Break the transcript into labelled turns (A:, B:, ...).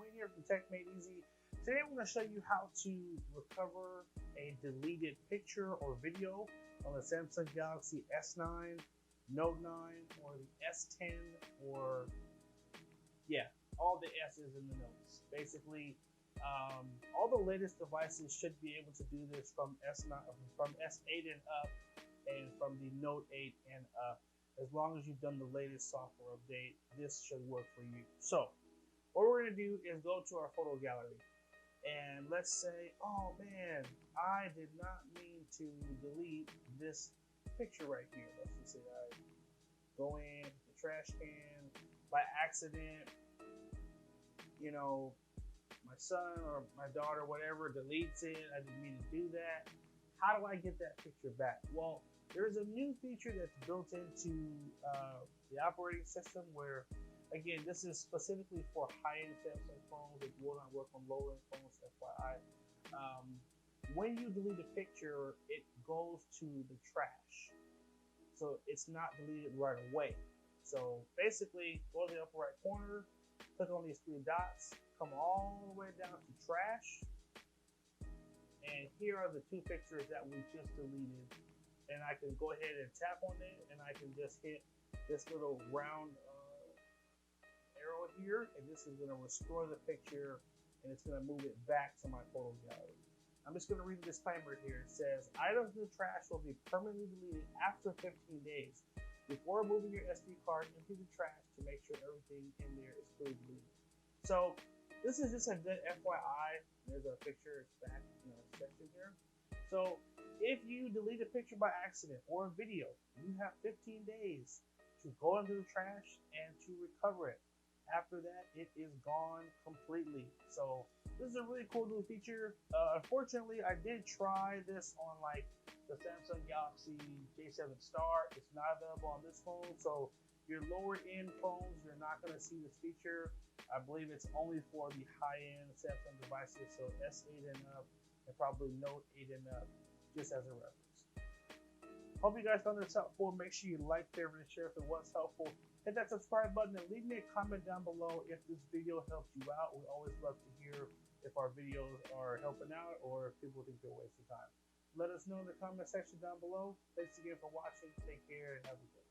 A: Wayne here from Tech Made Easy. Today I'm going to show you how to recover a deleted picture or video on the Samsung Galaxy S9, Note 9, or the S10, or all the S's in the notes. Basically, all the latest devices should be able to do this from S9, from S8 and up, and from the Note 8 and up. As long as you've done the latest software update, this should work for you. So what we're going to do is go to our photo gallery, and let's say, oh man, I did not mean to delete this picture right here. Let's just say I go in the trash can by accident, my son or my daughter, whatever, deletes it. I didn't mean to do that. How do I get that picture back? Well, there's a new feature that's built into the operating system where, again, this is specifically for high-end Samsung phones. It will not work on low-end phones, FYI. When you delete a picture, it goes to the trash. So it's not deleted right away. So basically, go to the upper right corner, click on these three dots, come all the way down to trash. And here are the two pictures that we just deleted. And I can go ahead and tap on it, and I can just hit this little round arrow here, and this is going to restore the picture, and it's going to move it back to my photo gallery. I'm just going to read the disclaimer here. It says, items in the trash will be permanently deleted after 15 days. Before moving your SD card into the trash to make sure everything in there is fully deleted. So this is just a good FYI. There's a picture, it's back in the section here. So if you delete a picture by accident or a video, you have 15 days to go into the trash and to recover it. After that, it is gone completely. So this is a really cool new feature. Unfortunately, I did try this on like the Samsung Galaxy J7 Star. It's not available on this phone. So your lower end phones, you're not going to see this feature. I believe it's only for the high-end Samsung devices, so S8 and up, and probably Note 8 and up, just as a reference. Hope you guys found this helpful. Make sure you like, favorite, and share if it was helpful. Hit that subscribe button and leave me a comment down below if this video helped you out. We always love to hear if our videos are helping out or if people think they're wasting time. Let us know in the comment section down below. Thanks again for watching. Take care and have a good day.